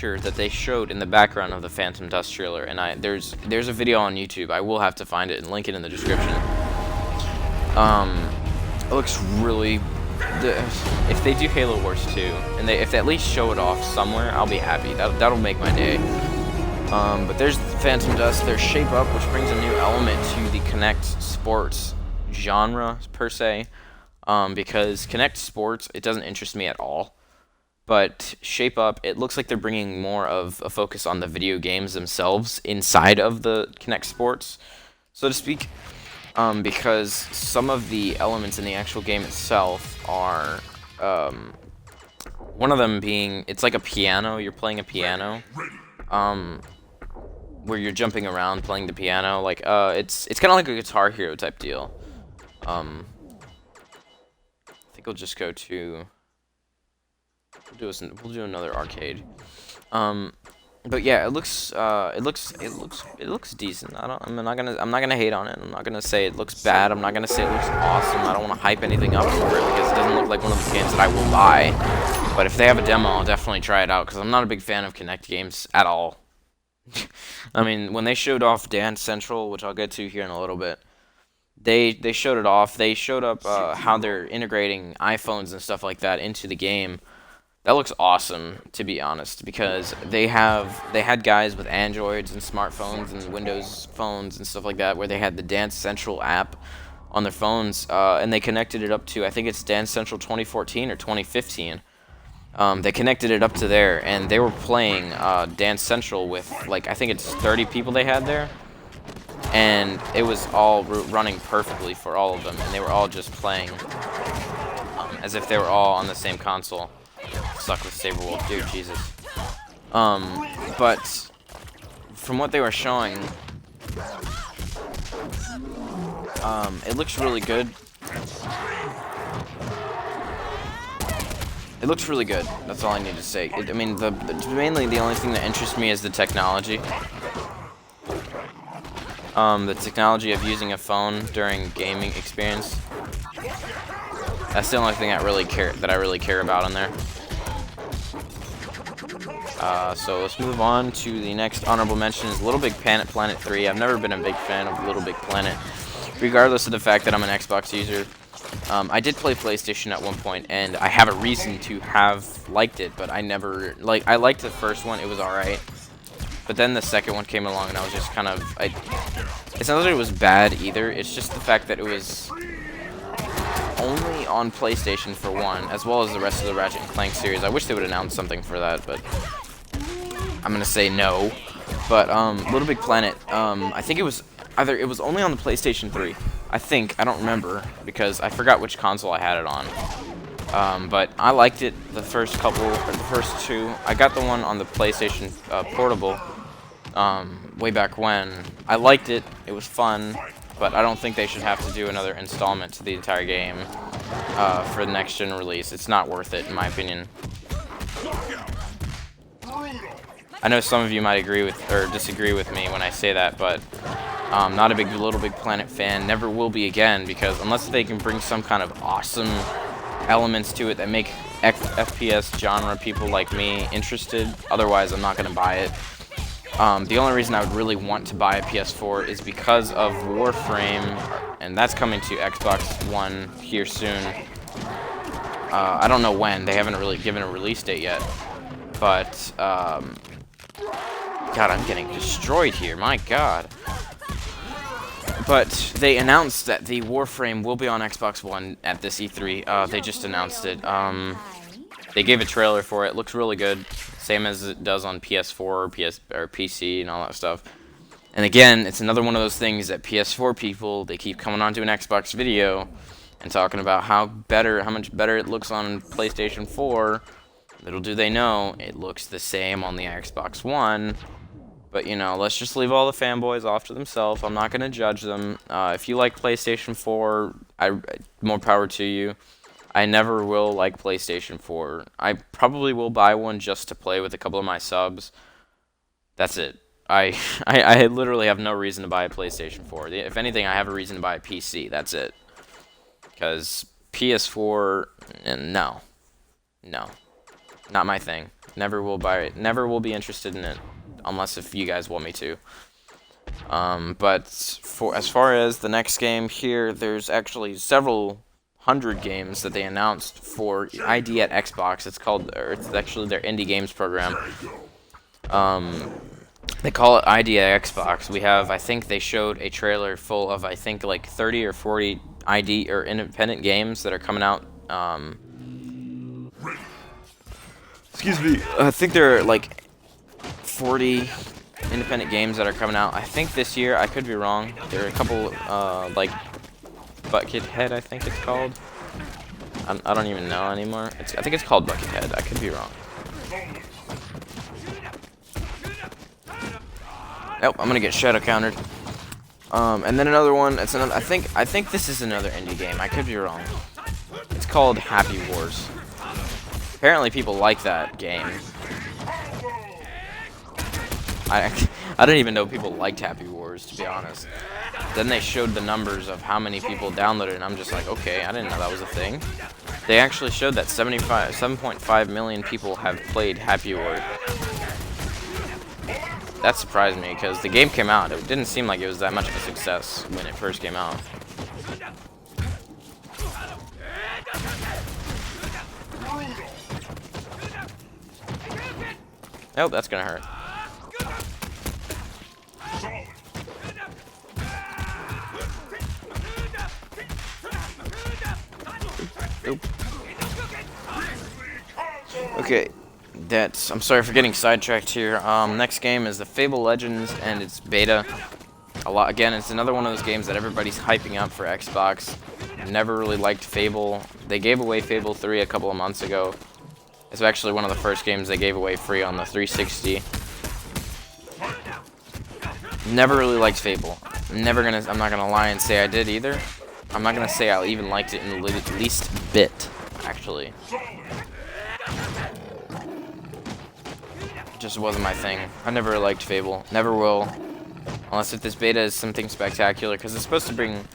picture that they showed in the background of the Phantom Dust trailer, and there's a video on YouTube. I will have to find it and link it in the description. It looks really. If they do Halo Wars 2, and if they at least show it off somewhere, I'll be happy. That'll make my day. But there's Phantom Dust. There's Shape Up, which brings a new element to the Kinect Sports genre per se. Because Kinect Sports, it doesn't interest me at all. But Shape Up, it looks like they're bringing more of a focus on the video games themselves inside of the Kinect Sports, so to speak. Because some of the elements in the actual game itself are, one of them being, it's like a piano, you're playing a piano, where you're jumping around playing the piano, like, it's kind of like a Guitar Hero type deal. I think we'll just go to, we'll do another arcade. But yeah, it looks decent. I'm not gonna hate on it. I'm not gonna say it looks bad. I'm not gonna say it looks awesome. I don't want to hype anything up for it because it doesn't look like one of the games that I will buy. But if they have a demo, I'll definitely try it out because I'm not a big fan of Kinect games at all. I mean, when they showed off Dance Central, which I'll get to here in a little bit, they showed it off. They showed up how they're integrating iPhones and stuff like that into the game. That looks awesome, to be honest, because they had guys with Androids and smartphones and Windows phones and stuff like that, where they had the Dance Central app on their phones, and they connected it up to, I think it's Dance Central 2014 or 2015. They connected it up to there, and they were playing Dance Central with, like, I think it's 30 people they had there, and it was all running perfectly for all of them, and they were all just playing as if they were all on the same console. Stuck with Saberwolf, dude, Jesus. But from what they were showing, it looks really good. It looks really good. That's all I need to say. I mean, mainly the only thing that interests me is the technology. The technology of using a phone during gaming experience. That's the only thing that I really care about on there. So let's move on to the next honorable mention is Little Big Planet 3. I've never been a big fan of Little Big Planet, regardless of the fact that I'm an Xbox user. I did play PlayStation at one point, and I have a reason to have liked it, but I never, like, I liked the first one, it was alright. But then the second one came along, and I was just kind of, it's not that it was bad either, it's just the fact that it was only on PlayStation for one, as well as the rest of the Ratchet & Clank series. I wish they would announce something for that, but I'm gonna say no. But Little Big Planet, I think it was only on the PlayStation 3. I don't remember because I forgot which console I had it on. But I liked it the first two. I got the one on the PlayStation Portable way back when. I liked it. It was fun. But I don't think they should have to do another installment to the entire game for the next gen release. It's not worth it, in my opinion. I know some of you might agree with or disagree with me when I say that, but not a big Little Big Planet fan. Never will be again, because unless they can bring some kind of awesome elements to it that make FPS genre people like me interested, otherwise I'm not going to buy it. The only reason I would really want to buy a PS4 is because of Warframe, and that's coming to Xbox One here soon. I don't know when. They haven't really given a release date yet. But, God, I'm getting destroyed here. My God. But they announced that the Warframe will be on Xbox One at this E3. They just announced it. They gave a trailer for it. Looks really good. Same as it does on PS4 or PC and all that stuff. And again, it's another one of those things that PS4 people, they keep coming onto an Xbox video and talking about how much better it looks on PlayStation 4. Little do they know, it looks the same on the Xbox One. But, you know, let's just leave all the fanboys off to themselves. I'm not going to judge them. If you like PlayStation 4, more power to you. I never will like PlayStation 4. I probably will buy one just to play with a couple of my subs. That's it. I literally have no reason to buy a PlayStation 4. If anything, I have a reason to buy a PC. That's it. Because PS4, no. No. Not my thing. Never will buy it. Never will be interested in it, unless if you guys want me to. But for as far as the next game here, there's actually several hundred games that they announced for ID at Xbox. It's called, or it's actually their indie games program. They call it ID at Xbox. We have, I think they showed a trailer full of, I think, like 30 or 40 ID or independent games that are coming out. Excuse me. I think there are like 40 independent games that are coming out. I think this year. I could be wrong. There are a couple, like Buckethead, I think it's called. I don't even know anymore. I think it's called Buckethead. I could be wrong. Nope, I'm gonna get shadow countered. And then another one. It's another. I think this is another indie game. I could be wrong. It's called Happy Wars. Apparently, people like that game. I didn't even know people liked Happy Wars, to be honest. Then they showed the numbers of how many people downloaded, and I'm just like, okay, I didn't know that was a thing. They actually showed that 7.5 million people have played Happy Wars. That surprised me, because the game came out. It didn't seem like it was that much of a success when it first came out. Oh, that's gonna hurt. Oop. Okay, I'm sorry for getting sidetracked here. Next game is the Fable Legends, and it's beta. Again, it's another one of those games that everybody's hyping up for Xbox. Never really liked Fable. They gave away Fable 3 a couple of months ago. It's actually one of the first games they gave away free on the 360. Never really liked Fable. I'm not gonna lie and say I did either. I'm not gonna say I even liked it in the least bit, actually. It just wasn't my thing. I never really liked Fable. Never will. Unless if this beta is something spectacular, because it's supposed to bring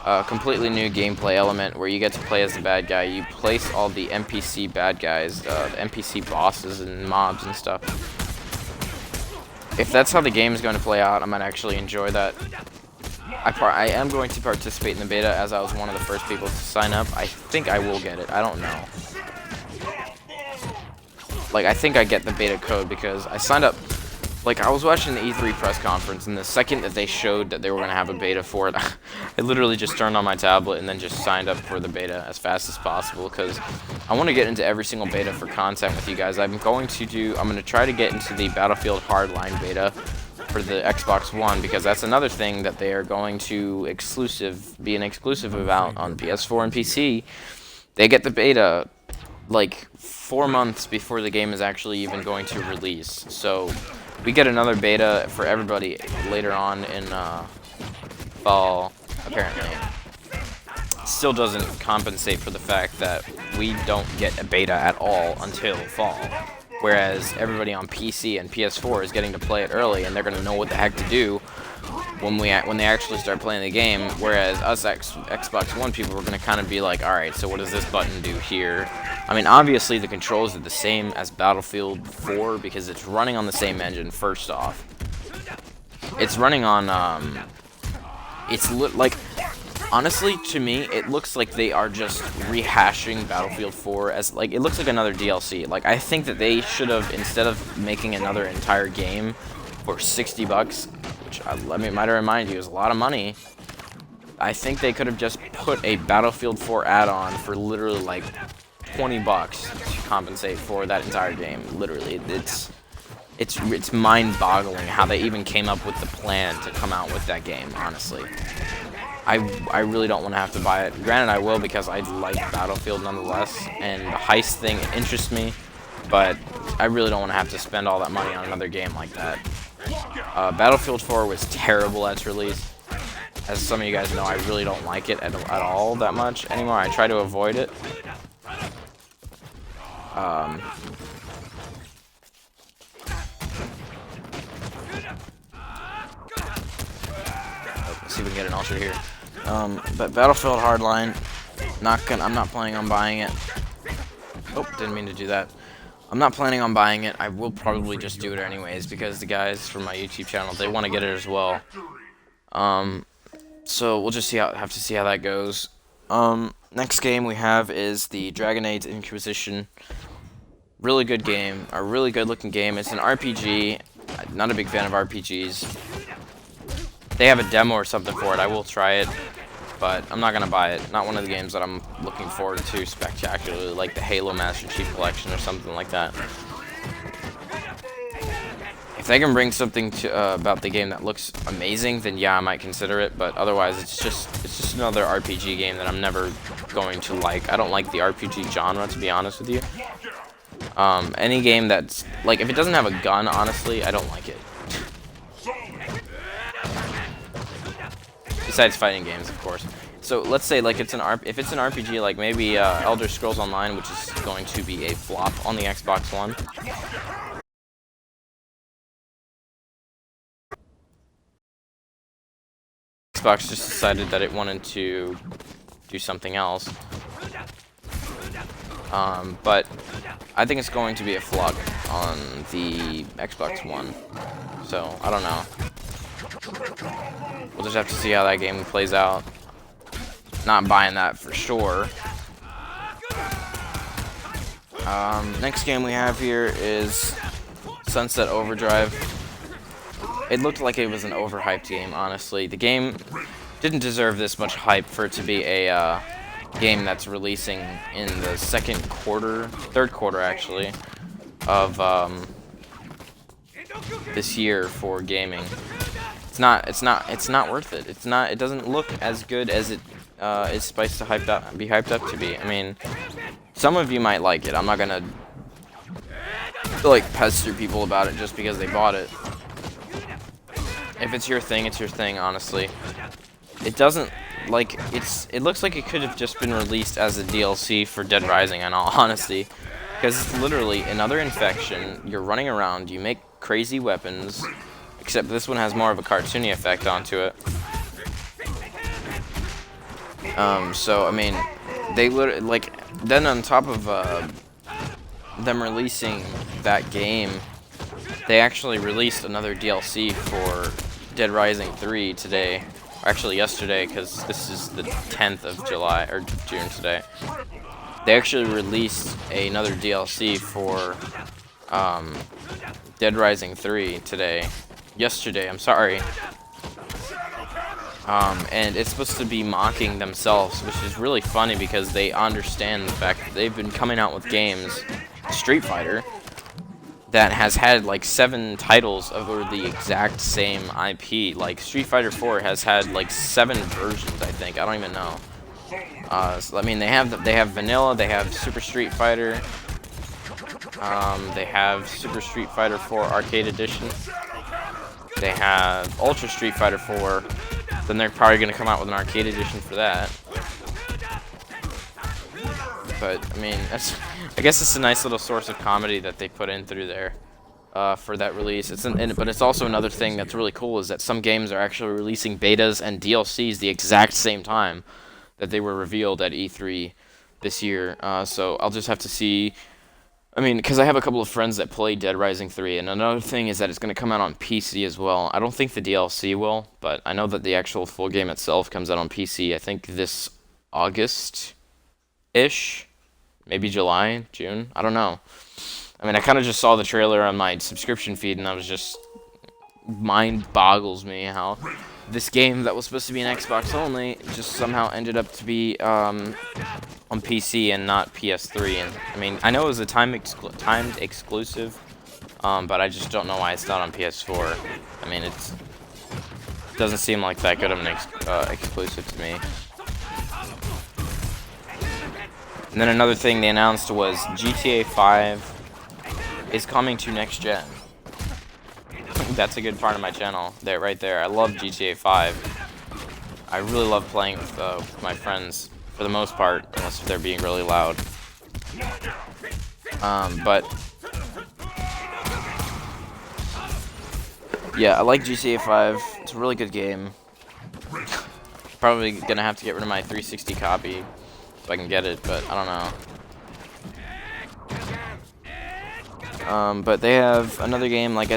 a completely new gameplay element where you get to play as the bad guy. You place all the NPC bad guys, the NPC bosses and mobs and stuff. If that's how the game is going to play out, I might actually enjoy that. I am going to participate in the beta, as I was one of the first people to sign up. I think I will get it. I don't know. Like, I think I get the beta code because I signed up. Like, I was watching the E3 press conference, and the second that they showed that they were going to have a beta for it, I literally just turned on my tablet and then just signed up for the beta as fast as possible, because I want to get into every single beta for content with you guys. I'm going to try to get into the Battlefield Hardline beta for the Xbox One, because that's another thing that they are going to be an exclusive about on PS4 and PC. They get the beta like 4 months before the game is actually even going to release. So we get another beta for everybody later on in fall, apparently. Still doesn't compensate for the fact that we don't get a beta at all until fall. Whereas everybody on PC and PS4 is getting to play it early, and they're going to know what the heck to do when they actually start playing the game. Whereas us Xbox One people are going to kind of be like, alright, so what does this button do here? I mean, obviously the controls are the same as Battlefield 4 because it's running on the same engine, first off. It's running on, honestly, to me, it looks like they are just rehashing Battlefield 4 as, like, it looks like another DLC. Like, I think that they should have, instead of making another entire game for $60, which, might remind you, is a lot of money, I think they could have just put a Battlefield 4 add-on for literally, like, $20 to compensate for that entire game. Literally, it's mind-boggling how they even came up with the plan to come out with that game, honestly. I really don't want to have to buy it. Granted, I will because I like Battlefield nonetheless, and the heist thing interests me, but I really don't want to have to spend all that money on another game like that. Battlefield 4 was terrible at its release. As some of you guys know, I really don't like it at all that much anymore. I try to avoid it. Let's see if we can get an ultra here. But Battlefield Hardline, I'm not planning on buying it. Oh, didn't mean to do that. I'm not planning on buying it. I will probably just do it anyways because the guys from my YouTube channel, they want to get it as well. So we'll just have to see how that goes. Next game we have is the Dragon Age Inquisition. Really good game, a really good looking game. It's an RPG. Not a big fan of RPGs. They have a demo or something for it. I will try it, but I'm not gonna buy it. Not one of the games that I'm looking forward to spectacularly, like the Halo Master Chief Collection or something like that. If they can bring something to about the game that looks amazing, then yeah, I might consider it. But otherwise, it's just another RPG game that I'm never going to like. I don't like the RPG genre, to be honest with you. Any game that's like, if it doesn't have a gun, honestly, I don't like it. Besides fighting games, of course. So let's say like if it's an RPG, like maybe Elder Scrolls Online, which is going to be a flop on the Xbox One. Xbox just decided that it wanted to do something else. But I think it's going to be a flop on the Xbox One. So I don't know. We'll just have to see how that game plays out. Not buying that for sure. Next game we have here is Sunset Overdrive. It looked like it was an overhyped game, honestly. The game didn't deserve this much hype for it to be a game that's releasing in the third quarter actually, of this year for gaming. It's not worth it. It doesn't look as good as it is supposed to be hyped up to be. I mean, some of you might like it. I'm not gonna like pester people about it just because they bought it. If it's your thing, it's your thing, honestly. It doesn't like it looks like it could have just been released as a DLC for Dead Rising, in all honesty, because it's literally another infection. You're running around, you make crazy weapons, except this one has more of a cartoony effect onto it. So I mean, they literally, like, then on top of them releasing that game, they actually released another DLC for Dead Rising 3 today. Actually yesterday, because this is the 10th of July, or June today. They actually released another DLC for Dead Rising 3 today. Yesterday, I'm sorry. And it's supposed to be mocking themselves, which is really funny because they understand the fact that they've been coming out with games, Street Fighter, that has had like 7 titles over the exact same IP. Like Street Fighter 4 has had like 7 versions, I think. I don't even know. So, I mean, they have Vanilla, they have Super Street Fighter, they have Super Street Fighter 4 Arcade Edition, they have Ultra Street Fighter 4. Then they're probably gonna come out with an arcade edition for that. But I mean, I guess it's a nice little source of comedy that they put in through there for that release. But it's also another thing that's really cool is that some games are actually releasing betas and DLCs the exact same time that they were revealed at E3 this year. So I'll just have to see. I mean, because I have a couple of friends that play Dead Rising 3, and another thing is that it's going to come out on PC as well. I don't think the DLC will, but I know that the actual full game itself comes out on PC, I think this August-ish. Maybe July, June, I don't know. I mean, I kind of just saw the trailer on my subscription feed, and I was just, mind boggles me how this game that was supposed to be an Xbox only just somehow ended up to be on PC and not PS3. And I mean, I know it was a timed exclusive, but I just don't know why it's not on PS4. I mean, it doesn't seem like that good of an exclusive to me. And then another thing they announced was GTA 5 is coming to next gen. That's a good part of my channel, right there. I love GTA 5. I really love playing with my friends for the most part, unless they're being really loud. But yeah, I like GTA 5. It's a really good game. Probably gonna have to get rid of my 360 copy if I can get it, but I don't know. But they have another game, like I said.